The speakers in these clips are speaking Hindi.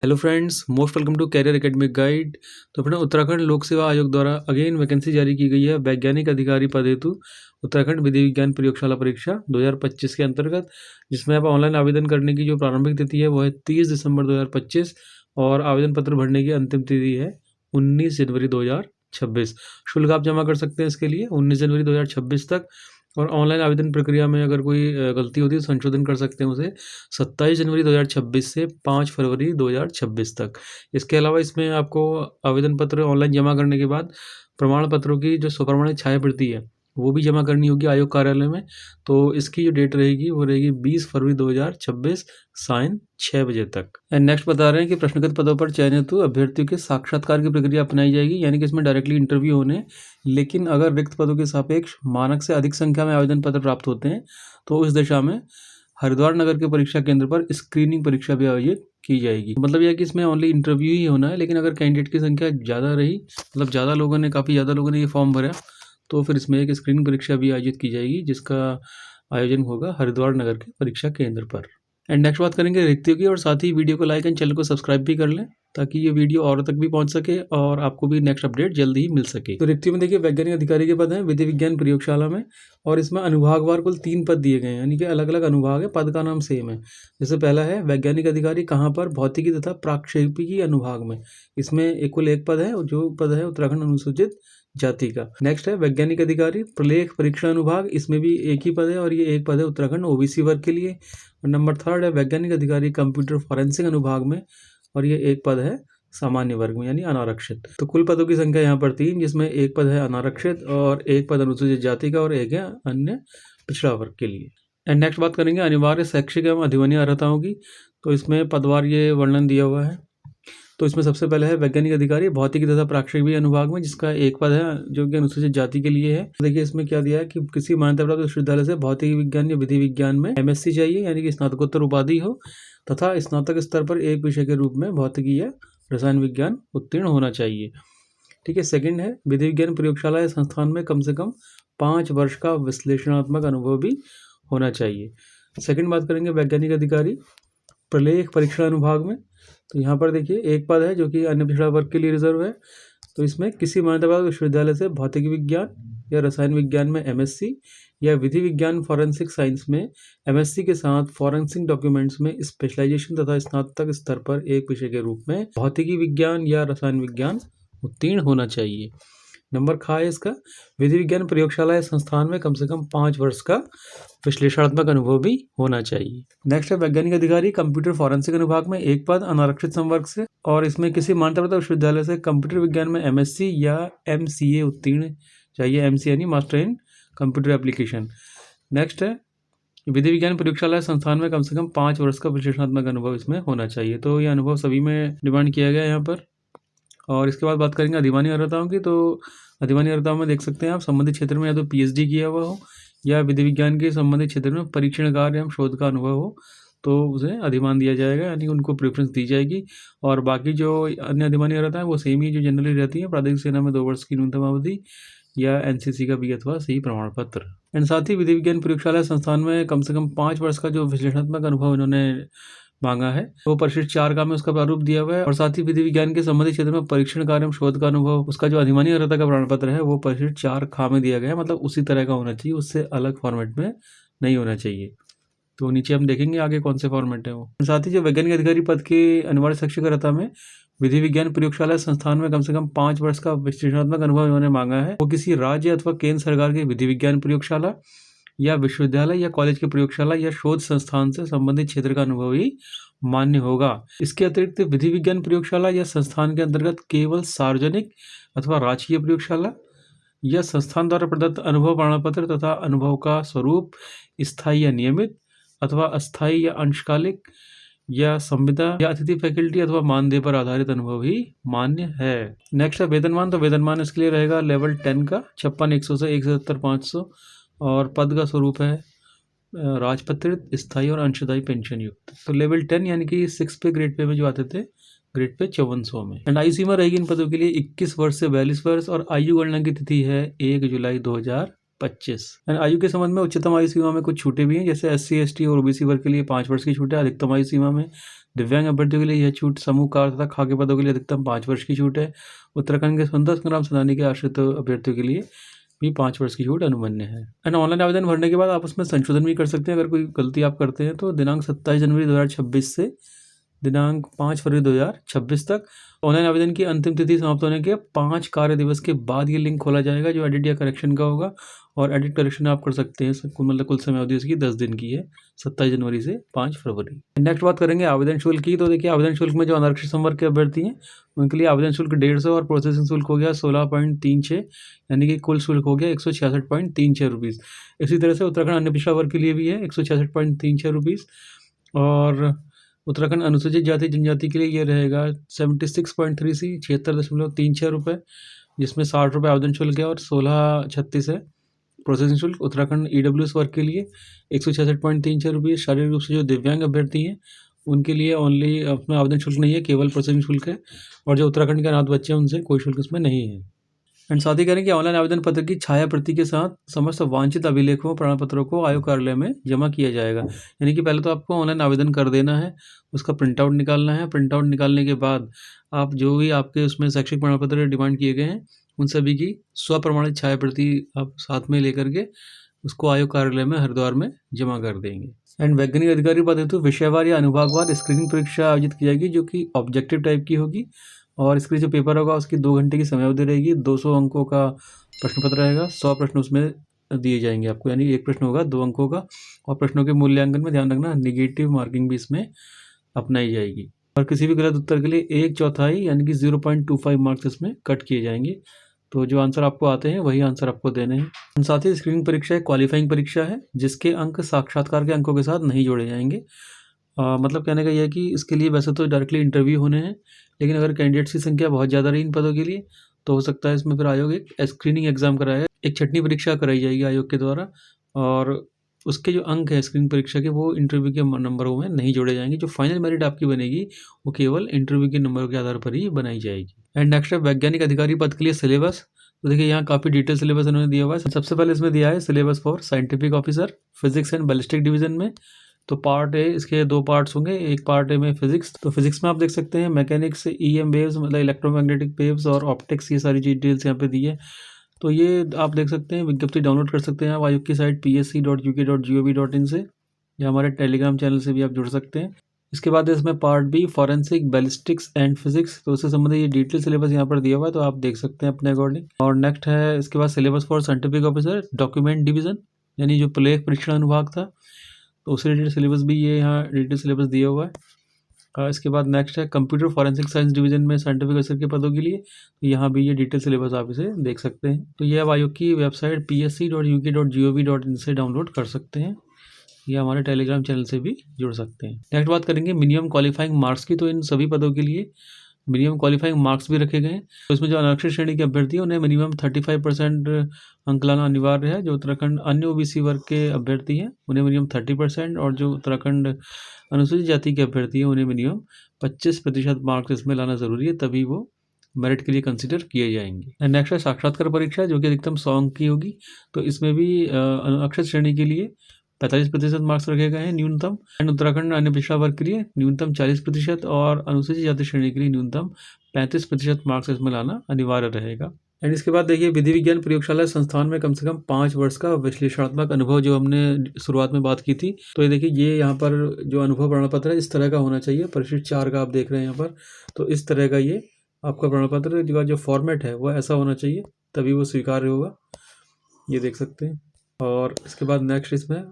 Hello friends, most welcome to career academic guide. तो अपने उत्तराखंड लोक सेवा आयोग द्वारा अगेन वैकेंसी जारी की गई है वैज्ञानिक अधिकारी पद हेतु उत्तराखंड विधि विज्ञान प्रयोगशाला परीक्षा 2025 के अंतर्गत, जिसमें आप ऑनलाइन आवेदन करने की जो प्रारंभिक तिथि है वो है 30 दिसंबर 2025 और आवेदन पत्र भरने की अंतिम तिथि है 19 जनवरी 2026। शुल्क आप जमा कर सकते हैं इसके लिए 19 जनवरी 2026 तक। और ऑनलाइन आवेदन प्रक्रिया में अगर कोई गलती होती है तो संशोधन कर सकते हैं उसे 27 जनवरी 2026 से 5 फरवरी 2026 तक। इसके अलावा इसमें आपको आवेदन पत्र ऑनलाइन जमा करने के बाद प्रमाण पत्रों की जो स्वप्रमाणित छायाप्रति है वो भी जमा करनी होगी आयोग कार्यालय में। तो इसकी जो डेट रहेगी वो रहेगी 20 फरवरी 2026 सायं 6 बजे तक। एंड नेक्स्ट बता रहे हैं कि प्रश्नगत पदों पर चयन हेतु अभ्यर्थियों के साक्षात्कार की प्रक्रिया अपनाई जाएगी, यानी कि इसमें डायरेक्टली इंटरव्यू होने, लेकिन अगर रिक्त पदों के सापेक्ष मानक से अधिक संख्या में आवेदन पत्र प्राप्त होते हैं तो उस दिशा में हरिद्वार नगर के परीक्षा केंद्र पर स्क्रीनिंग परीक्षा भी आयोजित की जाएगी। मतलब यह कि इसमें ओनली इंटरव्यू ही होना है, लेकिन अगर कैंडिडेट की संख्या ज़्यादा रही, मतलब काफ़ी ज़्यादा लोगों ने ये फॉर्म भरा, तो फिर इसमें एक स्क्रीनिंग परीक्षा भी आयोजित की जाएगी जिसका आयोजन होगा हरिद्वार नगर के परीक्षा केंद्र पर। एंड नेक्स्ट बात करेंगे रिक्तियों की, और साथ ही वीडियो को लाइक एंड चैनल को सब्सक्राइब भी कर लें ताकि ये वीडियो और तक भी पहुंच सके और आपको भी नेक्स्ट अपडेट जल्दी ही मिल सके। तो रिक्तियों में देखिए वैज्ञानिक अधिकारी के पद हैं विधि विज्ञान प्रयोगशाला में, और इसमें अनुभागवार कुल 3 पद दिए गए हैं, यानी कि अलग अलग अनुभाग है, पद का नाम सेम है। जैसे पहला है वैज्ञानिक अधिकारी कहाँ पर, भौतिकी तथा प्राक्षेपिकी अनुभाग में, इसमें कुल 1 पद है, और जो पद है उत्तराखंड अनुसूचित जाति का। नेक्स्ट है वैज्ञानिक अधिकारी प्रलेख परीक्षा अनुभाग, इसमें भी 1 ही पद है और ये 1 पद है उत्तराखंड ओबीसी वर्ग के लिए। और नंबर 3 है वैज्ञानिक अधिकारी कंप्यूटर फॉरेंसिक अनुभाग में, और ये 1 पद है सामान्य वर्ग में यानी अनारक्षित। तो कुल पदों की संख्या यहाँ पर 3, जिसमें 1 पद है अनारक्षित और 1 पद अनुसूचित जाति का और 1 है अन्य पिछड़ा वर्ग के लिए। एंड नेक्स्ट बात करेंगे अनिवार्य शैक्षिक एवं अधिवनीय अर्हताओं की। तो इसमें पदवार ये वर्णन दिया हुआ है। तो इसमें सबसे पहले है वैज्ञानिक अधिकारी भौतिकी तथा प्राक्षेपिकी अनुभाग में, जिसका 1 पद है जो कि अनुसूचित जाति के लिए है। देखिए इसमें क्या दिया है कि किसी मान्यता प्राप्त विश्वविद्यालय से भौतिक विज्ञान या विधि विज्ञान में एमएससी चाहिए, यानी कि स्नातकोत्तर उपाधि हो, तथा स्नातक स्तर पर एक विषय के रूप में भौतिकी या रसायन विज्ञान उत्तीर्ण होना चाहिए। ठीक है। सेकंड है विधि विज्ञान प्रयोगशाला या संस्थान में कम से कम 5 वर्ष का विश्लेषणात्मक अनुभव भी होना चाहिए। सेकंड बात करेंगे वैज्ञानिक अधिकारी प्रलेख परीक्षा अनुभाग में। तो यहाँ पर देखिए 1 पद है जो कि अन्य पिछड़ा वर्ग के लिए रिजर्व है। तो इसमें किसी मान्यता प्राप्त विश्वविद्यालय से भौतिक विज्ञान या रसायन विज्ञान में एमएससी या विधि विज्ञान फॉरेंसिक साइंस में एमएससी के साथ फॉरेंसिक डॉक्यूमेंट्स में स्पेशलाइजेशन तथा स्नातक स्तर पर एक विषय के रूप में भौतिकी विज्ञान या रसायन विज्ञान उत्तीर्ण होना चाहिए। नंबर खा है इसका विधि विज्ञान प्रयोगशाला या संस्थान में कम से कम 5 वर्ष का विश्लेषणात्मक अनुभव भी होना चाहिए। नेक्स्ट है वैज्ञानिक अधिकारी कंप्यूटर फॉरेंसिक अनुभाग में 1 पद अनारक्षित संवर्ग से, और इसमें किसी मान्यता प्राप्त विश्वविद्यालय से कंप्यूटर विज्ञान में एमएससी या एमसीए उत्तीर्ण चाहिए, एमसी यानी master in computer application. Next है विधि विज्ञान प्रयोगशाला या संस्थान में कम से कम 5 वर्ष का विश्लेषणात्मक अनुभव इसमें होना चाहिए। तो ये अनुभव सभी में डिमांड किया गया है यहाँ पर। और इसके बाद बात करेंगे अधिमानी अर्हताओं की। तो अधिमानी अर्हताओं में देख सकते हैं आप संबंधित क्षेत्र में या तो पीएचडी किया हुआ हो या विधि विज्ञान के संबंधित क्षेत्र में परीक्षण कार्य एवं शोध का अनुभव हो तो उसे अधिमान दिया जाएगा, यानी उनको प्रेफरेंस दी जाएगी। और बाकी जो अन्य अधिमानी अर्हता है वो सेम ही जो जनरली रहती है, प्रादेशिक सेना में 2 वर्ष की न्यूनतम अवधि या एनसीसी का बी अथवा सी प्रमाण पत्र। एंड साथ ही विधि विज्ञान प्रयोगशाला संस्थान में कम से कम 5 वर्ष का जो विश्लेषणात्मक अनुभव इन्होंने मांगा है वो परिशिष्ट 4 का में उसका प्रारूप दिया हुआ है। और साथ ही विधि विज्ञान के संबंधित क्षेत्र में परीक्षण कार्य एवं शोध का अनुभव, उसका जो अधिमानी अर्हता का प्रमाण पत्र है वो परिशिष्ट 4 खा में दिया गया है, मतलब उसी तरह का होना चाहिए, उससे अलग फॉर्मेट में नहीं होना चाहिए। तो नीचे हम देखेंगे आगे कौन से फॉर्मेट है वो। साथ ही जो वैज्ञानिक अधिकारी पद के अनिवार्य शैक्षिक अर्हता में विधि विज्ञान प्रयोगशाला संस्थान में कम से कम 5 वर्ष का विश्लेषणात्मक अनुभव इन्होंने मांगा है, वो किसी राज्य अथवा केंद्र सरकार की विधि विज्ञान प्रयोगशाला या विश्वविद्यालय या कॉलेज की प्रयोगशाला या शोध संस्थान से संबंधित क्षेत्र का अनुभव ही मान्य होगा। इसके अतिरिक्त विधि विज्ञान प्रयोगशाला या संस्थान के अंतर्गत केवल सार्वजनिक अथवा राजकीय प्रयोगशाला या संस्थान द्वारा प्रदत्त अनुभव प्रमाण पत्र तथा अनुभव का स्वरूप स्थायी या नियमित अथवा अस्थायी या अंशकालिक या संविदा या अतिथि फैकल्टी अथवा मानदेय पर आधारित अनुभव ही मान्य है। नेक्स्ट है वेतनमान। तो वेतनमान इसके लिए रहेगा लेवल 10 का 56,100 से 1,77,500, और पद का स्वरूप है राजपत्रित स्थायी और अंशदायी पेंशन युक्त। तो लेवल 10 यानी कि 6 पे ग्रेड पे में जो आते थे ग्रेड पे 5400 में। एंड आयु सीमा रहेगी इन पदों के लिए 21 वर्ष से 42 वर्ष, और आयु गणना की तिथि है 1 जुलाई 2025। एंड आयु के संबंध में उच्चतम आयु सीमा में कुछ छूटे भी हैं, जैसे SC ST और OBC वर्ग के लिए 5 वर्ष की छूट है अधिकतम आयु सीमा में, दिव्यांग अभ्यर्थियों के लिए यह छूट समूह कार तथा खाद्य पदों के लिए अधिकतम 5 वर्ष की छूट है। उत्तराखंड के स्वतंत्रता संग्राम सेनानी के आश्रित अभ्यर्थियों के लिए भी 5 वर्ष की छूट अनुमन्य है। एंड ऑनलाइन आवेदन भरने के बाद आप उसमें संशोधन भी कर सकते हैं अगर कोई गलती आप करते हैं तो। दिनांक 27 जनवरी 2026 से दिनांक 5 फरवरी 2026 तक ऑनलाइन आवेदन की अंतिम तिथि समाप्त होने के 5 कार्य दिवस के बाद ये लिंक खोला जाएगा जो एडिट या करेक्शन का होगा। और एडिट करेक्शन आप कर सकते हैं, मतलब कुल समय अवधि इसकी 10 दिन की है, 27 जनवरी से 5 फरवरी। नेक्स्ट बात करेंगे आवेदन शुल्क की। तो देखिए आवेदन शुल्क में जो अनारक्षित संवर्ग के अभ्यर्थी हैं उनके लिए आवेदन शुल्क 150 और प्रोसेसिंग शुल्क हो गया 16.36, यानी कि कुल शुल्क हो गया 166.36 रुपीज़। इसी तरह से उत्तराखंड अन्य पिछड़ा वर्ग के लिए भी है 166.36 रुपीज़। और उत्तराखंड अनुसूचित जाति जनजाति के लिए ये रहेगा 76.36 76.36 रुपये, जिसमें 60 रुपये आवेदन शुल्क है और 16.36 है प्रोसेसिंग शुल्क। उत्तराखंड ईडब्ल्यूएस वर्ग के लिए 166.36 रुपये। शारीरिक रूप से जो दिव्यांग अभ्यर्थी हैं उनके लिए ओनली अपना आवेदन शुल्क नहीं है, केवल प्रोसेसिंग शुल्क है। और जो उत्तराखंड के अनाथ बच्चे हैं उनसे कोई शुल्क इसमें नहीं है। एंड साथ ही करें कि ऑनलाइन आवेदन पत्र की छाया प्रति के साथ समस्त वांछित अभिलेखों प्रमाण पत्रों को आयोग कार्यालय में जमा किया जाएगा। यानी कि पहले तो आपको ऑनलाइन आवेदन कर देना है, उसका प्रिंट आउट निकालना है। प्रिंट आउट निकालने के बाद आप जो भी आपके उसमें शैक्षिक प्रमाण पत्र डिमांड किए गए हैं उन सभी की स्वप्रमाणित छाया प्रति आप साथ में लेकर के उसको आयोग कार्यालय में हरिद्वार में जमा कर देंगे। एंड वैज्ञानिक अधिकारी पद हेतु विषयवार या अनुभागवार स्क्रीनिंग परीक्षा आयोजित की जाएगी जो कि ऑब्जेक्टिव टाइप की होगी। और इसके लिए जो पेपर होगा उसकी 2 घंटे की समय अवधि रहेगी। 200 अंकों का प्रश्न पत्र रहेगा, 100 प्रश्न उसमें दिए जाएंगे आपको, यानी एक प्रश्न होगा 2 अंकों का। और प्रश्नों के मूल्यांकन में ध्यान रखना निगेटिव मार्किंग भी इसमें अपनाई जाएगी। और किसी भी गलत उत्तर के लिए 1/4 यानी कि 0.25 मार्क्स इसमें कट किए जाएंगे। तो जो आंसर आपको आते हैं वही आंसर आपको देने हैं। साथ ही स्क्रीनिंग परीक्षा एक क्वालिफाइंग परीक्षा है जिसके अंक साक्षात्कार के अंकों के साथ नहीं जोड़े जाएंगे। मतलब कहने का यह है कि इसके लिए वैसे तो डायरेक्टली इंटरव्यू होने हैं, लेकिन अगर कैंडिडेट्स की संख्या बहुत ज़्यादा रही इन पदों के लिए तो हो सकता है इसमें फिर आयोग एक स्क्रीनिंग एग्जाम कराएगा, एक छटनी परीक्षा कराई जाएगी आयोग के द्वारा। और उसके जो अंक है स्क्रीनिंग परीक्षा के वो इंटरव्यू के नंबरों में नहीं जोड़े जाएंगे। जो फाइनल मेरिट आपकी बनेगी वो केवल इंटरव्यू के नंबरों के आधार पर ही बनाई जाएगी। एंड नेक्स्ट है वैज्ञानिक अधिकारी पद के लिए सिलेबस। तो देखिए यहाँ काफ़ी डिटेल सिलेबस उन्होंने दिया हुआ है। सबसे पहले इसमें दिया है syllabus for scientific officer physics and ballistic division में। तो पार्ट ए, इसके 2 पार्ट्स होंगे। एक पार्ट ए में फिजिक्स, तो फिजिक्स में आप देख सकते हैं मैकेनिक्स, ईएम वेव्स मतलब इलेक्ट्रोमैग्नेटिक वेव्स और ऑप्टिक्स, ये सारी डिटेल्स यहाँ पे दी है। तो ये आप देख सकते हैं, विज्ञप्ति डाउनलोड कर सकते हैं आप आयोग की साइट psc.uk.gov.in से, या हमारे टेलीग्राम चैनल से भी आप जुड़ सकते हैं। इसके बाद इसमें part B forensic ballistics and physics, तो उससे संबंधित ये डिटेल सिलेबस यहाँ पर दिया हुआ है, तो आप देख सकते हैं अपने अकॉर्डिंग। और नेक्स्ट है इसके बाद syllabus for scientific officer document division, यानी जो प्लेग परीक्षण अनुभाग था, तो उससे रिलेटेड सिलेबस भी ये यहाँ डिटेल सिलेबस दिया हुआ है। इसके बाद नेक्स्ट है कंप्यूटर फॉरेंसिक साइंस डिवीजन में साइंटिफिक ऑफिसर के पदों के लिए, तो यहाँ भी ये डिटेल सिलेबस आप इसे देख सकते हैं। तो ये आप आयोग की वेबसाइट psc.uk.gov.in से डाउनलोड कर सकते हैं, या हमारे टेलीग्राम चैनल से भी जुड़ सकते हैं। नेक्स्ट बात करेंगे मिनिमम क्वालिफाइंग मार्क्स की। तो इन सभी पदों के लिए मिनिमम क्वालिफाइंग मार्क्स भी रखे गए हैं। तो इसमें जो अनारक्षित श्रेणी के अभ्यर्थी हैं उन्हें मिनिमम 35% अंक लाना अनिवार्य है। जो उत्तराखंड अन्य ओबीसी वर्ग के अभ्यर्थी हैं उन्हें मिनिमम 30%, और जो उत्तराखंड अनुसूचित जाति के अभ्यर्थी हैं उन्हें मिनिमम 25% मार्क्स इसमें लाना ज़रूरी है, तभी वो मेरिट के लिए कंसिडर किए जाएंगे। नेक्स्ट है साक्षात्कार परीक्षा जो कि अधिकतम 100 अंक की होगी। तो इसमें भी अनारक्षित श्रेणी के लिए 45% मार्क्स रखे गए हैं न्यूनतम। एंड उत्तराखंड अन्य पिछड़ा वर्ग के लिए न्यूनतम 40% और अनुसूचित जाति श्रेणी के लिए न्यूनतम 35% मार्क्स इसमें लाना अनिवार्य रहेगा। एंड इसके बाद देखिए विधि विज्ञान प्रयोगशाला संस्थान में कम से कम 5 वर्ष का विश्लेषणात्मक अनुभव, जो हमने शुरुआत में बात की थी। तो ये देखिए ये यहाँ पर जो अनुभव प्रमाण पत्र है इस तरह का होना चाहिए, परिशिष्ट 4 का आप देख रहे हैं यहाँ पर। तो इस तरह का ये आपका प्रमाण पत्र जो फॉर्मेट है वो ऐसा होना चाहिए, तभी वो स्वीकार्य होगा, ये देख सकते हैं। और इसके बाद नेक्स्ट इसमें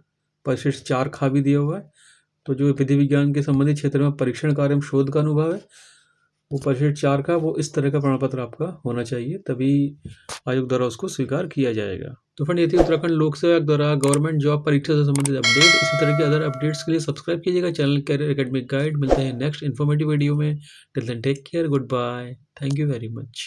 परिशिष्ट 4 खा भी दिया हुआ है। तो जो विधि विज्ञान के संबंधित क्षेत्र में परीक्षण कार्य में शोध का अनुभव है वो परिशिष्ट 4 का वो इस तरह का प्रमाण पत्र आपका होना चाहिए, तभी आयोग द्वारा उसको स्वीकार किया जाएगा। तो फ्रेंड ये थी उत्तराखंड लोक सेवा आयोग द्वारा गवर्नमेंट जॉब परीक्षा से संबंधित अपडेट। इसी तरह के अदर अपडेट्स के लिए सब्सक्राइब कीजिएगा चैनल कैरियर एकेडमिक गाइड। मिलते हैं नेक्स्ट इन्फॉर्मेटिव वीडियो में। Till then take care, good bye, thank you very much.